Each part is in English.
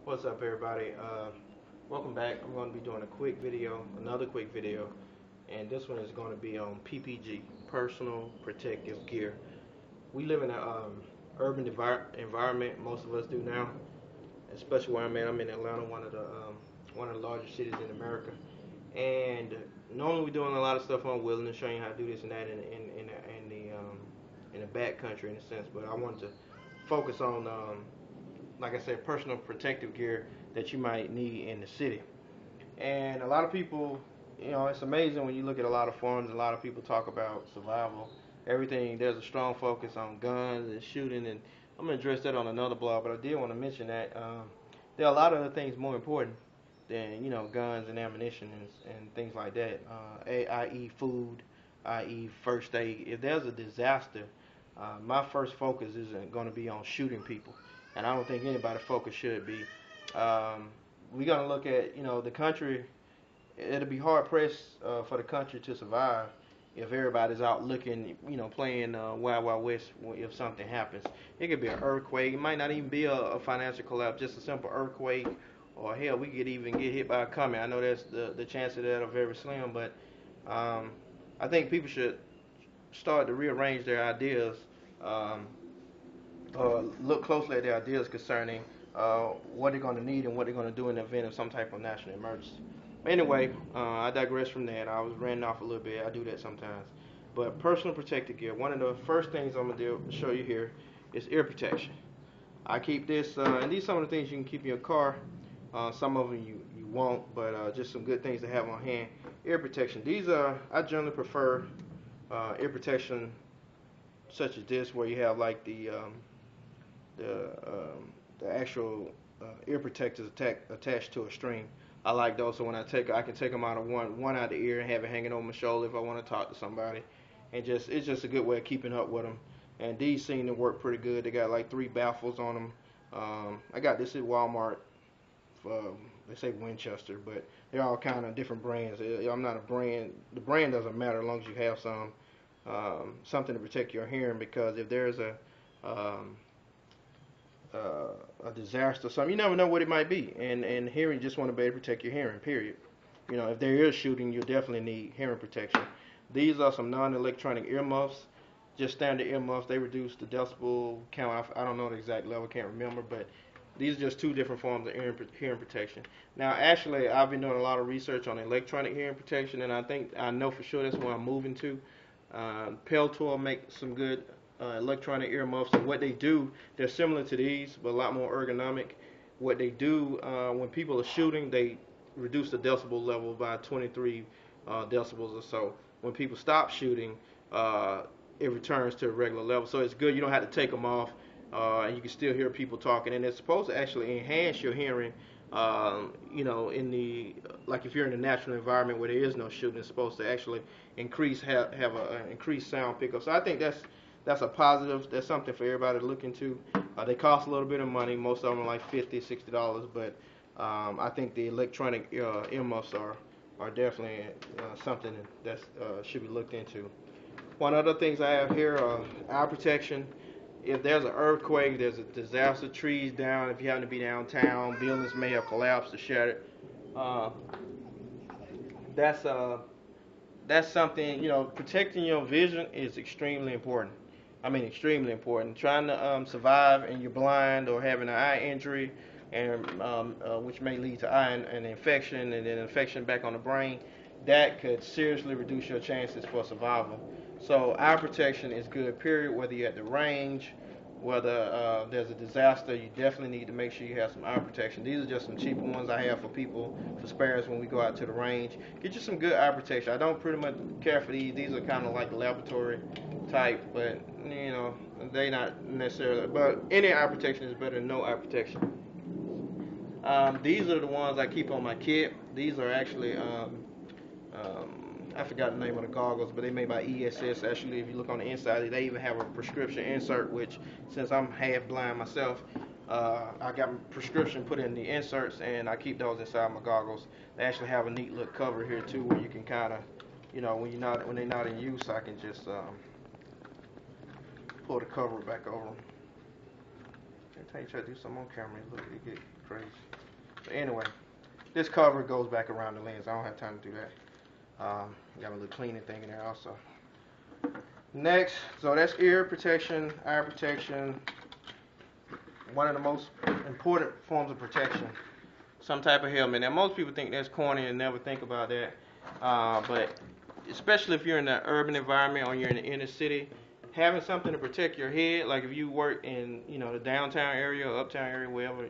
What's up, everybody? Welcome back. I'm going to be doing a quick video, another quick video, and this one is going to be on PPG, personal protective gear. We live in an urban environment. Most of us do now, especially where I'm at. I'm in Atlanta, one of the largest cities in America, and normally we're doing a lot of stuff on wheeling, showing you how to do this and that in the back country in a sense. But I wanted to focus on like I said, personal protective gear that you might need in the city. And a lot of people, it's amazing when you look at a lot of forums, a lot of people talk about survival, everything. There's a strong focus on guns and shooting, and I'm going to address that on another blog, but I did want to mention that there are a lot of other things more important than, guns and ammunition and things like that, i.e. food, i.e. first aid. If there's a disaster, my first focus isn't going to be on shooting people, and I don't think anybody's focus should be. Um, we're going to look at, the country. It'll be hard pressed for the country to survive if everybody's out looking, playing Wild Wild West if something happens. It could be an earthquake. It might not even be a financial collapse, just a simple earthquake. Or hell, we could even get hit by a comet. I know that's the chances of that are very slim, but um, I think people should start to rearrange their ideas, um, look closely at their ideas concerning what they're going to need and what they're going to do in the event of some type of national emergency. Anyway, I digress from that. I was ranting off a little bit. I do that sometimes. But personal protective gear. One of the first things I'm gonna show you here is ear protection. I keep this, and these are some of the things you can keep in your car. Some of them you won't, but just some good things to have on hand. Ear protection. These are I generally prefer ear protection such as this, where you have like the the actual ear protectors attached to a string. I like those, so when I can take them out of one out of the ear and have it hanging over my shoulder if I want to talk to somebody, and it's just a good way of keeping up with them. And these seem to work pretty good. They got like 3 baffles on them. I got this at Walmart. They say Winchester, but they're all kind of different brands. I'm not a brand. The brand doesn't matter as long as you have something to protect your hearing, because if there's um, a disaster or something, you never know what it might be. And hearing, just want to be able to protect your hearing, period. If there is shooting, you definitely need hearing protection. These are some non-electronic earmuffs, just standard earmuffs. They reduce the decibel count. I don't know the exact level, can't remember, but these are just 2 different forms of hearing protection. Now, actually, I've been doing a lot of research on electronic hearing protection, and I know for sure that's where I'm moving to. Peltor makes some good electronic earmuffs, and what they do, they're similar to these, but a lot more ergonomic. What they do when people are shooting, they reduce the decibel level by 23 decibels or so. When people stop shooting, it returns to a regular level. So it's good. You don't have to take them off, and you can still hear people talking. And it's supposed to actually enhance your hearing. In the like if you're in a natural environment where there is no shooting, it's supposed to actually have an increased sound pickup. So I think that's a positive. That's something for everybody to look into. They cost a little bit of money. Most of them are like $50, $60, but I think the electronic earmuffs are definitely something that should be looked into. One other things I have here are eye protection. If there's an earthquake, there's a disaster, trees down, if you happen to be downtown, buildings may have collapsed or shattered. Uh, that's uh, that's something, protecting your vision is extremely important. I mean, extremely important. Trying to survive and you're blind or having an eye injury, and which may lead to an infection and then infection back on the brain, that could seriously reduce your chances for survival. So eye protection is good, period. Whether you're at the range, whether there's a disaster, you definitely need to make sure you have some eye protection. These are just some cheaper ones I have for people, for spares when we go out to the range. Get you some good eye protection. I don't pretty much care for these. These are kind of like laboratory type, but they not necessarily. But any eye protection is better than no eye protection. These are the ones I keep on my kit. These are actually I forgot the name of the goggles, but they made by ESS. Actually, if you look on the inside, they even have a prescription insert, which, since I'm half blind myself, I got my prescription put in the inserts, and I keep those inside my goggles. They actually have a neat little cover here too, where you can kind of, when they're not in use, I can just pull the cover back over them. I try to do something on camera, look, it get crazy. But anyway, this cover goes back around the lens. I don't have time to do that. Got a little cleaning thing in there also. Next, so that's ear protection, eye protection. One of the most important forms of protection. Some type of helmet. Now, most people think that's corny and never think about that. But especially if you're in an urban environment or you're in the inner city, having something to protect your head, like if you work in, the downtown area or uptown area, wherever,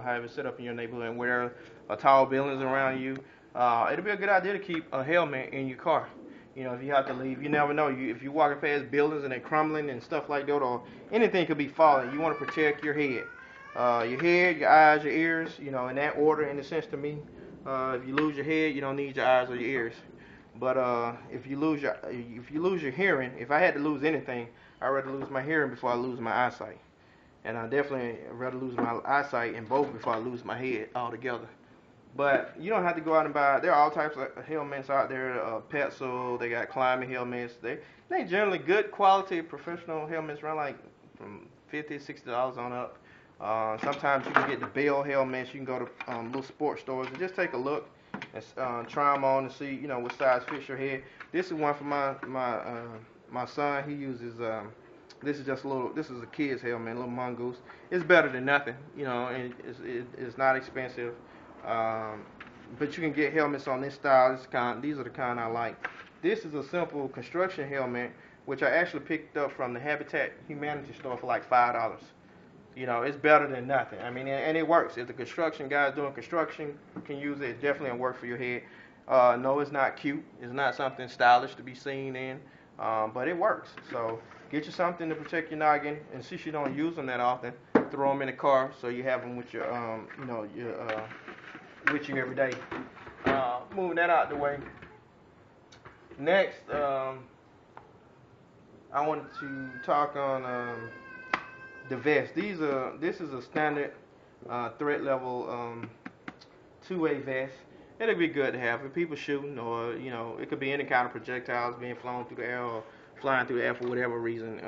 have it set up in your neighborhood and where are tall buildings around you, it'll be a good idea to keep a helmet in your car. If you have to leave, you never know. If you're walking past buildings and they're crumbling and stuff like that, or anything could be falling, you want to protect your head. Your head, your eyes, your ears, in that order, in a sense to me. If you lose your head, you don't need your eyes or your ears. But if you lose your hearing, if I had to lose anything, I'd rather lose my hearing before I lose my eyesight. And I definitely rather lose my eyesight in both before I lose my head altogether. But you don't have to go out and buy. There are all types of helmets out there. Petzl, they got climbing helmets. They generally good quality professional helmets, run like from $50, $60 on up. Sometimes you can get the Bell helmets. You can go to little sports stores and just take a look and try them on and see, what size fits your head. This is one for my son. He uses this is just a little. This is a kid's helmet, a little mongoose. It's better than nothing, and it's not expensive. But you can get helmets on this style. These are the kind I like. This is a simple construction helmet, which I actually picked up from the Habitat Humanity store for like $5. It's better than nothing. I mean, and it works. If the construction guys doing construction can use it, it definitely will work for your head. No, it's not cute. It's not something stylish to be seen in, but it works. So get you something to protect your noggin, and since you don't use them that often, throw them in the car so you have them with your, with you every day. Moving that out the way. Next, I wanted to talk on the vest. This is a standard threat level 2A vest. It'll be good to have for people shooting, or it could be any kind of projectiles being flown through the air or flying through the air for whatever reason.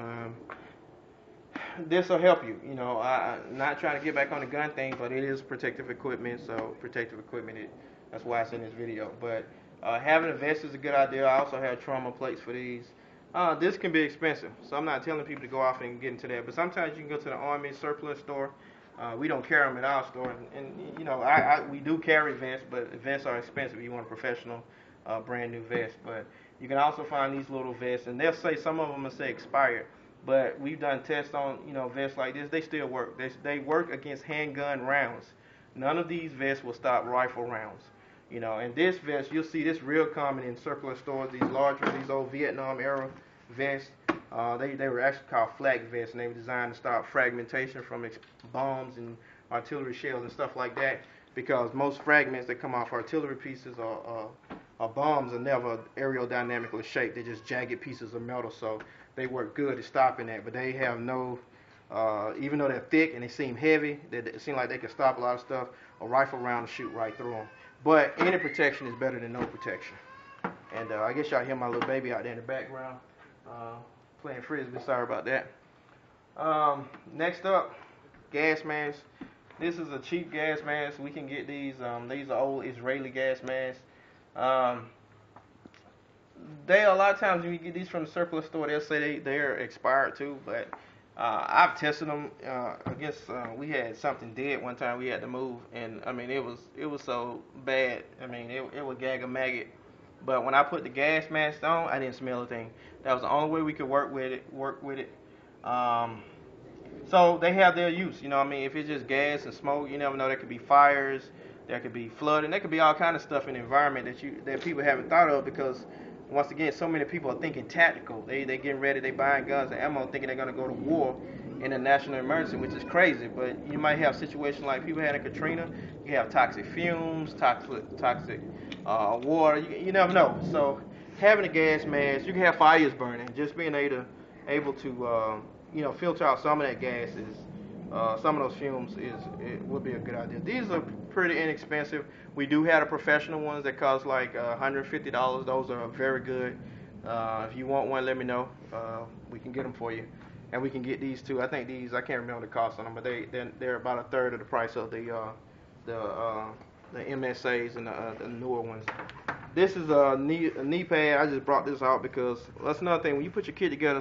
This will help you. I'm not trying to get back on the gun thing, but it is protective equipment. So protective equipment, that's why it's in this video. But having a vest is a good idea. I also have trauma plates for these. This can be expensive, so I'm not telling people to go off and get into that. But sometimes you can go to the Army surplus store. We don't carry them at our store, and we do carry vests, but vests are expensive. You want a professional, brand new vest. But you can also find these little vests, and they'll say, some of them will say expired. But we've done tests on vests like this. They still work. They work against handgun rounds. None of these vests will stop rifle rounds. And this vest, you'll see this real common in surplus stores. These old Vietnam era vests. They were actually called flak vests, and they were designed to stop fragmentation from bombs and artillery shells and stuff like that. Because most fragments that come off artillery pieces or bombs are never aerodynamically shaped. They're just jagged pieces of metal. So they work good at stopping that, but they have no, even though they're thick and they seem heavy, it seems like they can stop a lot of stuff. A rifle round will shoot right through them. But any protection is better than no protection. And I guess y'all hear my little baby out there in the background playing frisbee. Sorry about that. Next up, gas masks. This is a cheap gas mask. We can get these. These are old Israeli gas masks. A lot of times when you get these from the surplus store, they'll say they're expired too, but I've tested them. I guess we had something dead one time we had to move, and I mean it was so bad. I mean it would gag a maggot. But when I put the gas mask on, I didn't smell a thing. That was the only way we could work with it. So they have their use. If it's just gas and smoke, you never know. There could be fires, there could be flooding, there could be all kind of stuff in the environment that people haven't thought of, because once again, so many people are thinking tactical. They getting ready, they buying guns and ammo, thinking they're gonna go to war in a national emergency, which is crazy. But you might have situations like people had in Katrina. You have toxic fumes, toxic water. You never know. So having a gas mask, you can have fires burning. Just being able to filter out some of that gas some of those fumes would be a good idea. These are pretty inexpensive. We do have the professional ones that cost like $150. Those are very good. If you want one, let me know. We can get them for you. and we can get these two. I think these, I can't remember the cost on them, but they're about a third of the price of the MSAs and the newer ones. This is a knee pad. I just brought this out because that's another thing. When you put your kit together,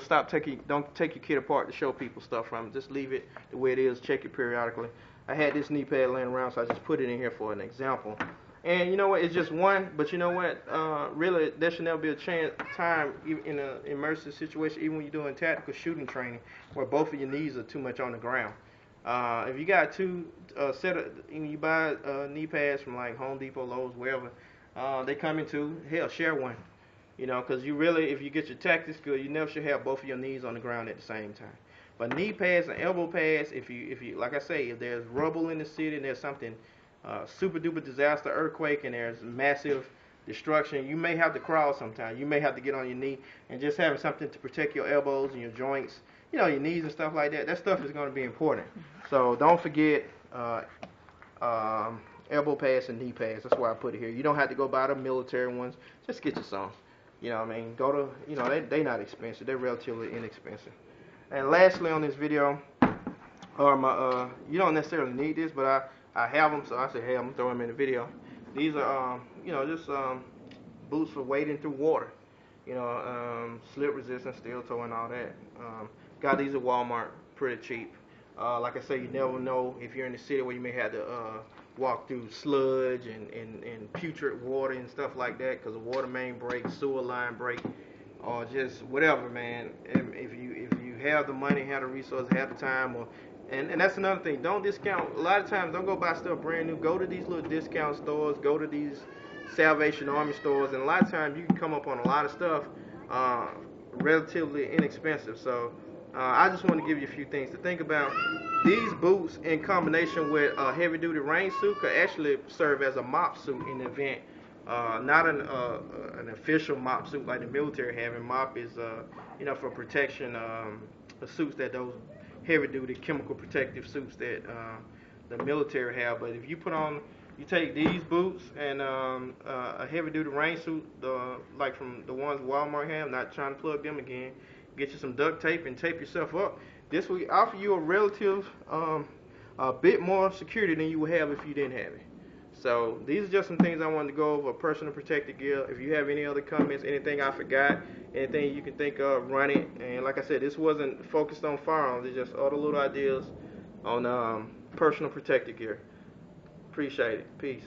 don't take your kit apart to show people stuff from it. Just leave it the way it is. Check it periodically. I had this knee pad laying around, so I just put it in here for an example. And you know what? It's just one, but you know what? Really, there should never be a time in an immersive situation, even when you're doing tactical shooting training, where both of your knees are too much on the ground. If you got two you buy knee pads from like Home Depot, Lowe's, wherever, they come in two. Hell, share one. You know, because you really, if you get your tactics good, you never should have both of your knees on the ground at the same time. But knee pads and elbow pads, if you like I say, if there's rubble in the city and there's something super duper disaster, earthquake, and there's massive destruction, you may have to crawl sometimes. You may have to get on your knee, and just having something to protect your elbows and your joints, you know, your knees and stuff like that, that stuff is going to be important. So don't forget elbow pads and knee pads. That's why I put it here. You don't have to go buy the military ones. Just get you some. You know what I mean? Go to, you know, they're not expensive. They're relatively inexpensive. And lastly on this video, you don't necessarily need this, but I have them, so I said, hey, I'm going to throw them in the video. These are, you know, just boots for wading through water. You know, slip resistant, steel toe, and all that. Got these at Walmart, pretty cheap. Like I say, you never know if you're in the city where you may have to walk through sludge and putrid water and stuff like that, because the water main break, sewer line break, or just whatever, man. If you have the money, have the resources, have the time, and that's another thing. Don't discount. A lot of times, don't go buy stuff brand new. Go to these little discount stores. Go to these Salvation Army stores, and a lot of times you can come up on a lot of stuff relatively inexpensive. So I just want to give you a few things to think about. These boots, in combination with a heavy-duty rain suit, could actually serve as a mop suit in the event. Not an official mop suit like the military have. And mop is, you know, for protection. The suits that those heavy-duty chemical protective suits that the military have. But if you put on, you take these boots and a heavy-duty rain suit, like from the ones Walmart have. Not trying to plug them again. Get you some duct tape and tape yourself up. This will offer you a relative, a bit more security than you would have if you didn't have it. So these are just some things I wanted to go over, personal protective gear. If you have any other comments, anything I forgot, anything you can think of, run it. And like I said, this wasn't focused on firearms. It's just other little ideas on personal protective gear. Appreciate it. Peace.